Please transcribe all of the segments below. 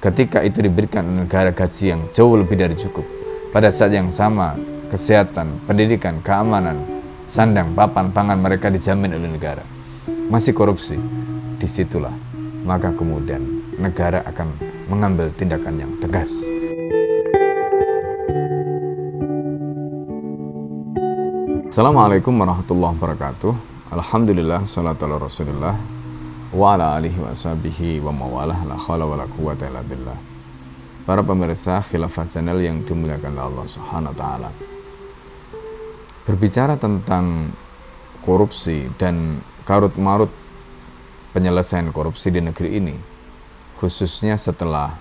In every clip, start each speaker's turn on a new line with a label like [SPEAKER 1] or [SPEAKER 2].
[SPEAKER 1] ketika itu diberikan negara gaji yang jauh lebih dari cukup, pada saat yang sama kesehatan, pendidikan, keamanan, sandang, papan, pangan mereka dijamin oleh negara, masih korupsi, disitulah maka kemudian negara akan mengambil tindakan yang tegas. Assalamualaikum warahmatullahi wabarakatuh. Alhamdulillah, salatu ala rasulillah wa ala alihi wa sahbihi wa mawalah, la khawla wa la quwwata illa billah. Para pemirsa Khilafah Channel yang dimuliakan Allah Subhanahu wa ta'ala, berbicara tentang korupsi dan karut-marut penyelesaian korupsi di negeri ini, khususnya setelah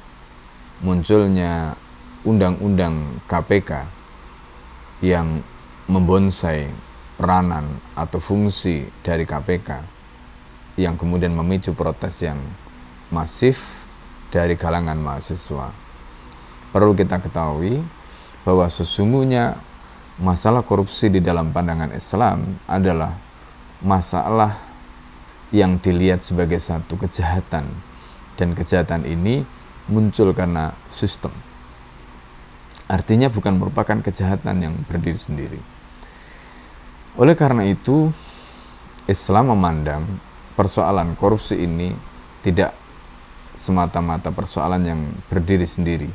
[SPEAKER 1] munculnya undang-undang KPK yang membonsai peranan atau fungsi dari KPK, yang kemudian memicu protes yang masif dari kalangan mahasiswa. Perlu kita ketahui bahwa sesungguhnya masalah korupsi di dalam pandangan Islam adalah masalah yang dilihat sebagai satu kejahatan, dan kejahatan ini muncul karena sistem. Artinya bukan merupakan kejahatan yang berdiri sendiri. Oleh karena itu, Islam memandang persoalan korupsi ini tidak semata-mata persoalan yang berdiri sendiri,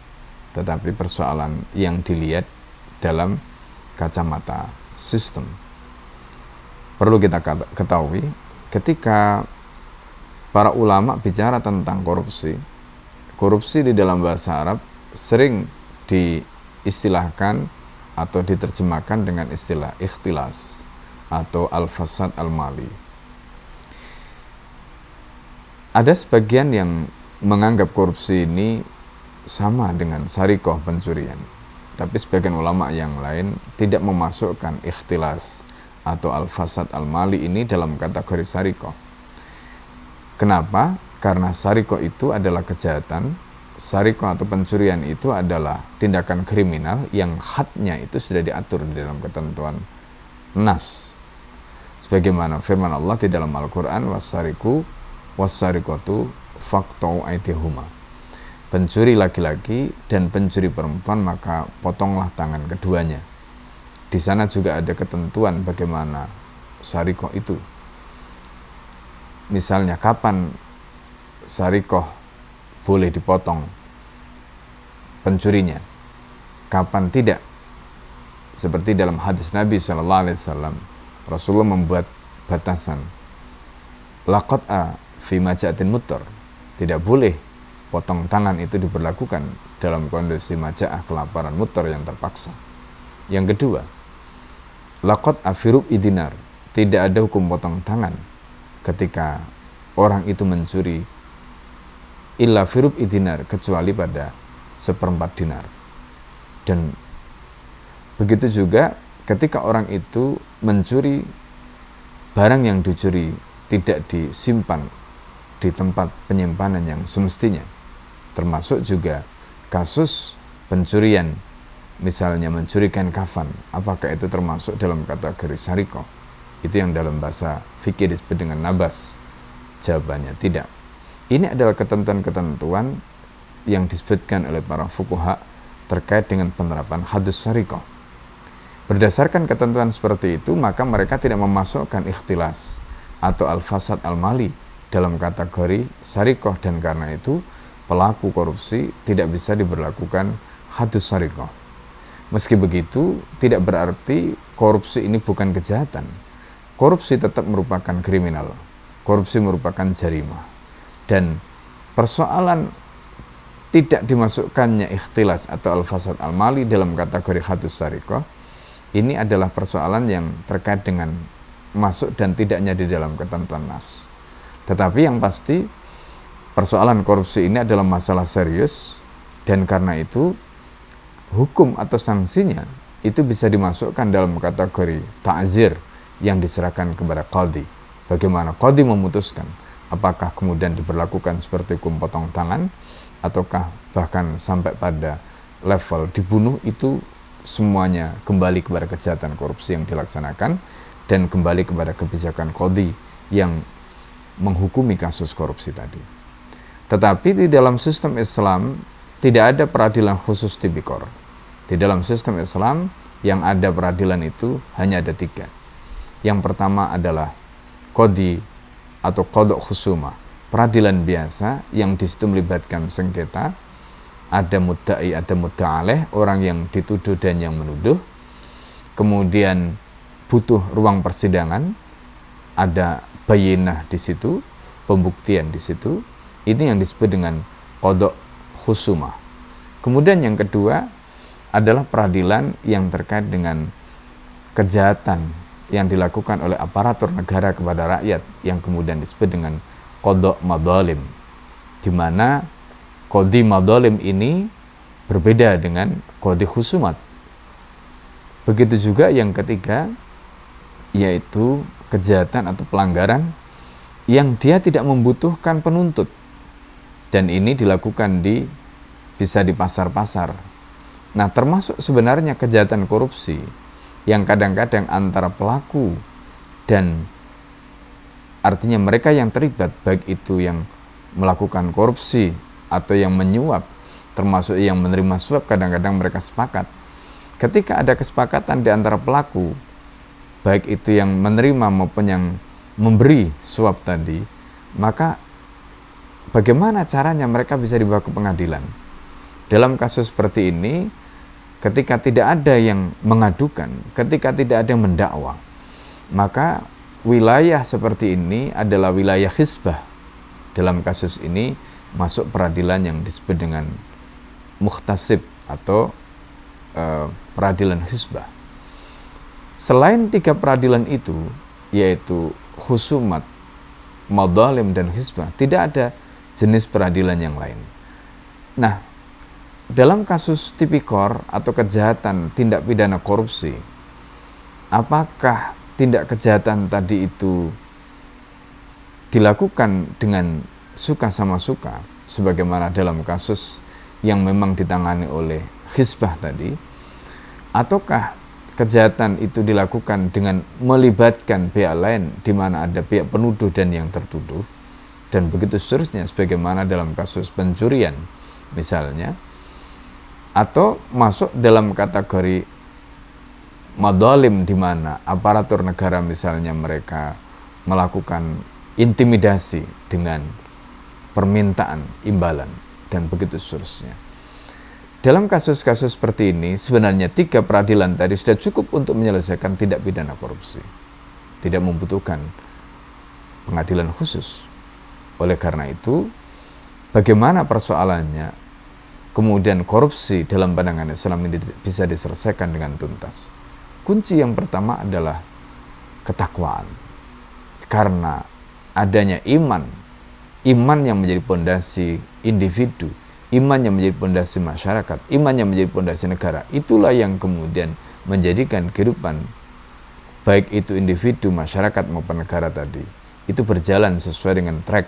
[SPEAKER 1] tetapi persoalan yang dilihat dalam kacamata sistem. Perlu kita ketahui, ketika para ulama bicara tentang korupsi, korupsi di dalam bahasa Arab sering diistilahkan atau diterjemahkan dengan istilah ikhtilas atau al-fasad al-mali. Ada sebagian yang menganggap korupsi ini sama dengan sarikoh, pencurian, tapi sebagian ulama yang lain tidak memasukkan ikhtilas atau al-fasad al-mali ini dalam kategori sarikoh. Kenapa? Karena sarikoh itu adalah kejahatan, sarikoh atau pencurian itu adalah tindakan kriminal yang hadnya itu sudah diatur di dalam ketentuan nas. Sebagaimana firman Allah di dalam Al-Quran, wassariku wassarikatu faqta'u aydihuma. Pencuri laki-laki dan pencuri perempuan maka potonglah tangan keduanya. Di sana juga ada ketentuan bagaimana sarikoh itu. Misalnya kapan sarikoh boleh dipotong pencurinya, kapan tidak. Seperti dalam hadis Nabi SAW, Rasulullah membuat batasan, laqat'a fi maja'atin mutter, tidak boleh potong tangan itu diberlakukan dalam kondisi maja'ah, kelaparan, mutter yang terpaksa. Yang kedua, laqat'a fi rub'i dinar, tidak ada hukum potong tangan ketika orang itu mencuri illa fi rub'i dinar, kecuali pada 1/4 dinar. Dan begitu juga ketika orang itu mencuri barang yang dicuri tidak disimpan di tempat penyimpanan yang semestinya, termasuk juga kasus pencurian, misalnya mencuri kain kafan, apakah itu termasuk dalam kategori sarikoh? Itu yang dalam bahasa fikih disebut dengan nabas. Jawabannya tidak. Ini adalah ketentuan-ketentuan yang disebutkan oleh para fuqaha terkait dengan penerapan hadus sarikoh. Berdasarkan ketentuan seperti itu, maka mereka tidak memasukkan ikhtilas atau al-fasad al-mali dalam kategori sarikoh, dan karena itu pelaku korupsi tidak bisa diberlakukan hadus sarikoh. Meski begitu, tidak berarti korupsi ini bukan kejahatan. Korupsi tetap merupakan kriminal. Korupsi merupakan jarimah. Dan persoalan tidak dimasukkannya ikhtilas atau al-fasad al-mali dalam kategori hadus sarikoh, ini adalah persoalan yang terkait dengan masuk dan tidaknya di dalam ketentuan nas. Tetapi yang pasti persoalan korupsi ini adalah masalah serius, dan karena itu hukum atau sanksinya itu bisa dimasukkan dalam kategori ta'zir yang diserahkan kepada qadhi. Bagaimana qadhi memutuskan apakah kemudian diberlakukan seperti hukum potong tangan ataukah bahkan sampai pada level dibunuh, itu semuanya kembali kepada kejahatan korupsi yang dilaksanakan dan kembali kepada kebijakan qadhi yang menghukumi kasus korupsi tadi. Tetapi di dalam sistem Islam tidak ada peradilan khusus tipikor. Di dalam sistem Islam yang ada peradilan itu hanya ada 3. Yang pertama adalah qadhi atau qadha khusumah, peradilan biasa yang di situ melibatkan sengketa, ada mudda'i, ada mudda'aleh, orang yang dituduh dan yang menuduh. Kemudian butuh ruang persidangan, ada bayinah di situ, pembuktian di situ. Ini yang disebut dengan qadha khusumah. Kemudian yang kedua adalah peradilan yang terkait dengan kejahatan yang dilakukan oleh aparatur negara kepada rakyat, yang kemudian disebut dengan qadha madzalim, di mana qadhi madzalim ini berbeda dengan qadhi khusumat. Begitu juga yang ketiga, yaitu kejahatan atau pelanggaran yang dia tidak membutuhkan penuntut, dan ini dilakukan bisa di pasar-pasar. Nah, termasuk sebenarnya kejahatan korupsi yang kadang-kadang antara pelaku dan artinya mereka yang terlibat, baik itu yang melakukan korupsi atau yang menyuap, termasuk yang menerima suap, kadang-kadang mereka sepakat. Ketika ada kesepakatan di antara pelaku, baik itu yang menerima maupun yang memberi suap tadi, maka bagaimana caranya mereka bisa dibawa ke pengadilan? Dalam kasus seperti ini, ketika tidak ada yang mengadukan, ketika tidak ada yang mendakwa, maka wilayah seperti ini adalah wilayah khizbah. Dalam kasus ini masuk peradilan yang disebut dengan mukhtasib atau peradilan khizbah. Selain 3 peradilan itu, yaitu khusumat, madzalim, dan khizbah, tidak ada jenis peradilan yang lain. Nah, dalam kasus tipikor atau kejahatan tindak pidana korupsi, apakah tindak kejahatan tadi itu dilakukan dengan suka sama suka, sebagaimana dalam kasus yang memang ditangani oleh khizbah tadi, ataukah kejahatan itu dilakukan dengan melibatkan pihak lain, di mana ada pihak penuduh dan yang tertuduh, dan begitu seterusnya, sebagaimana dalam kasus pencurian misalnya, atau masuk dalam kategori madzalim, di mana aparatur negara misalnya mereka melakukan intimidasi dengan permintaan imbalan, dan begitu seterusnya. Dalam kasus-kasus seperti ini, sebenarnya 3 peradilan tadi sudah cukup untuk menyelesaikan tindak pidana korupsi. Tidak membutuhkan pengadilan khusus. Oleh karena itu, bagaimana persoalannya kemudian korupsi dalam pandangan Islam ini bisa diselesaikan dengan tuntas? Kunci yang pertama adalah ketakwaan. Karena adanya iman yang menjadi pondasi individu, iman yang menjadi pondasi masyarakat, iman yang menjadi pondasi negara, itulah yang kemudian menjadikan kehidupan baik itu individu, masyarakat maupun negara tadi itu berjalan sesuai dengan track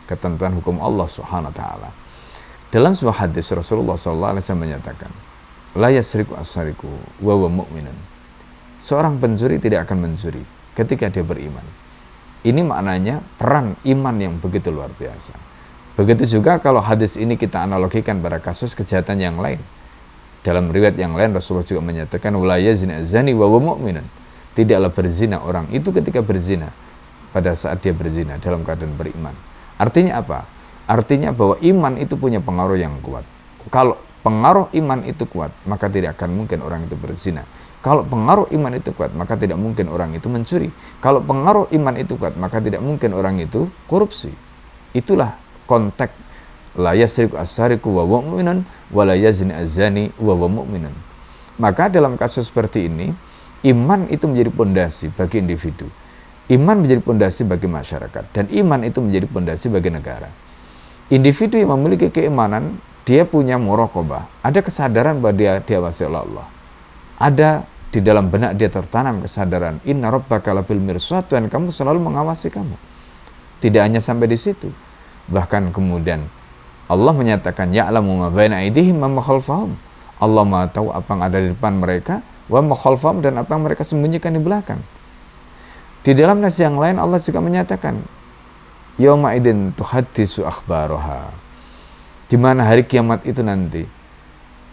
[SPEAKER 1] ketentuan hukum Allah Subhanahu wa taala. Dalam sebuah hadis Rasulullah SAW menyatakan, la yasriku as-sariku wa huwa mu'minun. Seorang pencuri tidak akan mencuri ketika dia beriman. Ini maknanya peran iman yang begitu luar biasa. Begitu juga kalau hadis ini kita analogikan pada kasus kejahatan yang lain. Dalam riwayat yang lain Rasulullah juga menyatakan, wala yazni az-zani wa huwa mu'minun. Tidaklah berzina orang itu ketika berzina, pada saat dia berzina dalam keadaan beriman. Artinya apa? Artinya bahwa iman itu punya pengaruh yang kuat. Kalau pengaruh iman itu kuat, maka tidak akan mungkin orang itu berzina. Kalau pengaruh iman itu kuat, maka tidak mungkin orang itu mencuri. Kalau pengaruh iman itu kuat, maka tidak mungkin orang itu korupsi. Itulah konteks la yasriku as-sariku wa huwa mu'minun wa la yazni az-zani wa huwa mu'minun. Maka dalam kasus seperti ini, iman itu menjadi pondasi bagi individu. Iman menjadi pondasi bagi masyarakat, dan iman itu menjadi pondasi bagi negara. Individu yang memiliki keimanan, dia punya muraqabah, ada kesadaran bahwa dia diawasi oleh Allah. Ada di dalam benak dia tertanam kesadaran, inna rabbaka labil mirsad, Tuhan kamu selalu mengawasi kamu. Tidak hanya sampai di situ, bahkan kemudian Allah menyatakan ya'lamu ma baina aydihim wa ma khalfahum. Allah Maha tahu apa yang ada di depan mereka, wa ma khalfahum, dan apa yang mereka sembunyikan di belakang. Di dalam nas yang lain Allah juga menyatakan, yauma idzin tuhaddisu akhbaraha. Di mana hari kiamat itu nanti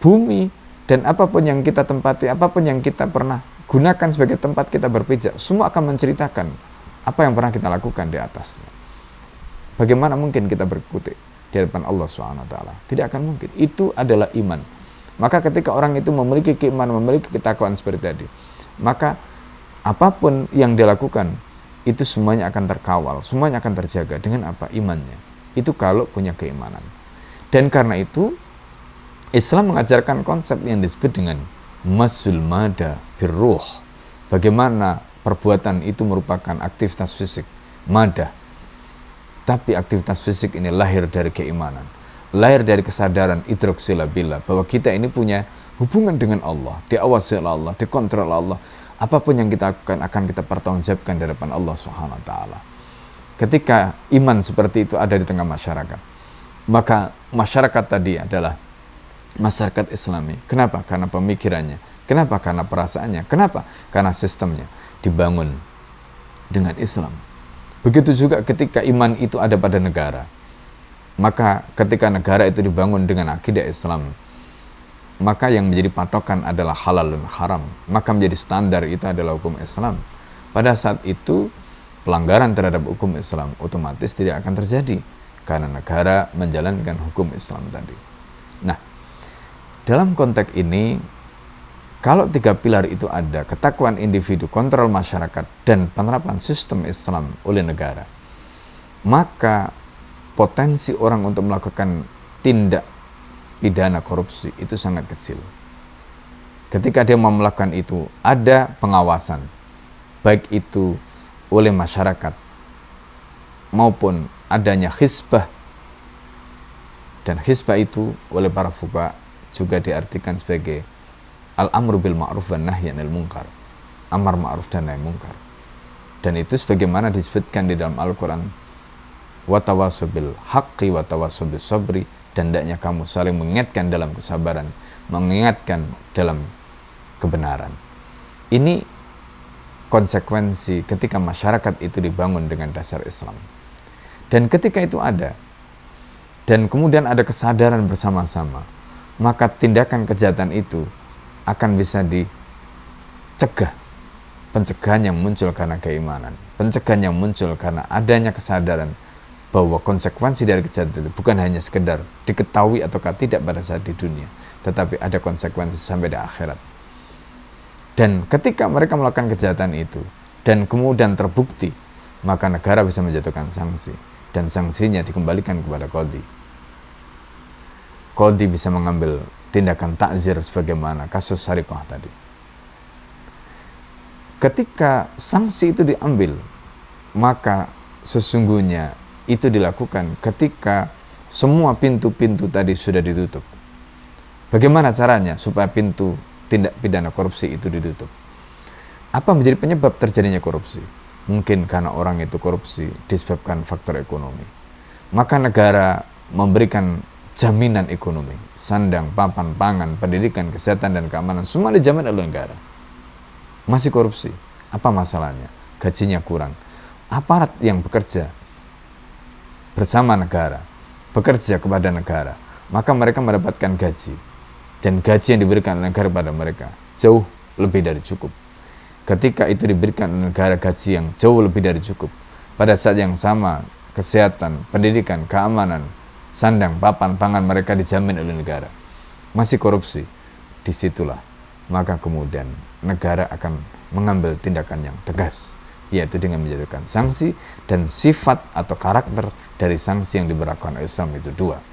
[SPEAKER 1] bumi dan apapun yang kita tempati, apapun yang kita pernah gunakan sebagai tempat kita berpijak, semua akan menceritakan apa yang pernah kita lakukan di atasnya. Bagaimana mungkin kita berkutik di hadapan Allah SWT? Tidak akan mungkin. Itu adalah iman. Maka ketika orang itu memiliki keimanan, memiliki ketakwaan seperti tadi, maka apapun yang dia lakukan itu semuanya akan terkawal, semuanya akan terjaga. Dengan apa? Imannya. Itu kalau punya keimanan. Dan karena itu Islam mengajarkan konsep yang disebut dengan masul mada birruh. Bagaimana perbuatan itu merupakan aktivitas fisik, mada. Tapi aktivitas fisik ini lahir dari keimanan, lahir dari kesadaran idroksila billah, bahwa kita ini punya hubungan dengan Allah, diawasi oleh Allah, dikontrol Allah. Apapun yang kita lakukan akan kita pertanggungjawabkan di hadapan Allah Subhanahu wa taala. Ketika iman seperti itu ada di tengah masyarakat, maka masyarakat tadi adalah masyarakat Islami. Kenapa? Karena pemikirannya. Kenapa? Karena perasaannya. Kenapa? Karena sistemnya dibangun dengan Islam. Begitu juga ketika iman itu ada pada negara. Maka ketika negara itu dibangun dengan akidah Islam, maka yang menjadi patokan adalah halal dan haram. Maka menjadi standar itu adalah hukum Islam. Pada saat itu pelanggaran terhadap hukum Islam otomatis tidak akan terjadi karena negara menjalankan hukum Islam tadi. Nah, dalam konteks ini, kalau tiga pilar itu ada, ketakwaan individu, kontrol masyarakat, dan penerapan sistem Islam oleh negara, maka potensi orang untuk melakukan tindak pidana korupsi itu sangat kecil. Ketika dia mau melakukan itu, ada pengawasan, baik itu oleh masyarakat, maupun adanya hizbah. Dan hizbah itu oleh para fuqaha juga diartikan sebagai al-amru bil ma'ruf wan nahyi 'anil munkar, amar ma'ruf dan nahi munkar. Dan itu sebagaimana disebutkan di dalam Al-Qur'an, wa tawassaw bil haqqi wa tawassaw bis sabri, dan hendaknya kamu saling mengingatkan dalam kesabaran, mengingatkan dalam kebenaran. Ini konsekuensi ketika masyarakat itu dibangun dengan dasar Islam. Dan ketika itu ada, dan kemudian ada kesadaran bersama-sama, maka tindakan kejahatan itu akan bisa dicegah. Pencegahan yang muncul karena keimanan, pencegahan yang muncul karena adanya kesadaran bahwa konsekuensi dari kejahatan itu bukan hanya sekedar diketahui ataukah tidak pada saat di dunia, tetapi ada konsekuensi sampai di akhirat. Dan ketika mereka melakukan kejahatan itu dan kemudian terbukti, maka negara bisa menjatuhkan sanksi, dan sanksinya dikembalikan kepada qadhi. Qadhi bisa mengambil tindakan takzir sebagaimana kasus Sariqah tadi. Ketika sanksi itu diambil, maka sesungguhnya itu dilakukan ketika semua pintu-pintu tadi sudah ditutup. Bagaimana caranya supaya pintu tindak pidana korupsi itu ditutup? Apa menjadi penyebab terjadinya korupsi? Mungkin karena orang itu korupsi disebabkan faktor ekonomi. Maka negara memberikan jaminan ekonomi, sandang, papan, pangan, pendidikan, kesehatan, dan keamanan, semua dijamin oleh negara. Masih korupsi, apa masalahnya? Gajinya kurang. Aparat yang bekerja bersama negara, bekerja kepada negara, maka mereka mendapatkan gaji, dan gaji yang diberikan oleh negara kepada mereka jauh lebih dari cukup. Ketika itu diberikan oleh negara gaji yang jauh lebih dari cukup, pada saat yang sama kesehatan, pendidikan, keamanan, sandang, papan, pangan mereka dijamin oleh negara, masih korupsi, disitulah maka kemudian negara akan mengambil tindakan yang tegas, yaitu dengan menjatuhkan sanksi. Dan sifat atau karakter dari sanksi yang diberlakukan Islam itu dua.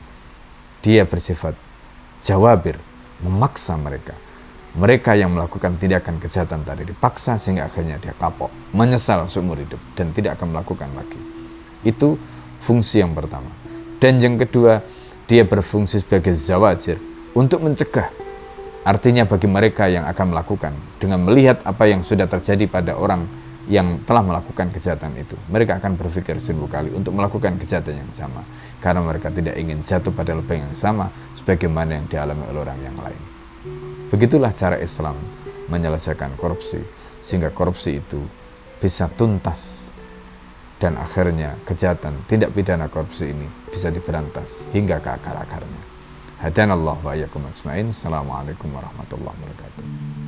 [SPEAKER 1] Dia bersifat jawabir, memaksa mereka yang melakukan tindakan kejahatan tadi, dipaksa sehingga akhirnya dia kapok, menyesal seumur hidup, dan tidak akan melakukan lagi. Itu fungsi yang pertama. Dan yang kedua, dia berfungsi sebagai zawajir, untuk mencegah. Artinya bagi mereka yang akan melakukan, dengan melihat apa yang sudah terjadi pada orang yang telah melakukan kejahatan itu, mereka akan berpikir 1000 kali untuk melakukan kejahatan yang sama, karena mereka tidak ingin jatuh pada lubang yang sama sebagaimana yang dialami oleh orang yang lain. Begitulah cara Islam menyelesaikan korupsi, sehingga korupsi itu bisa tuntas dan akhirnya kejahatan tindak pidana korupsi ini bisa diberantas hingga ke akar-akarnya. Hadanallahu wa iyyakum ajmain. Assalamualaikum warahmatullahi wabarakatuh.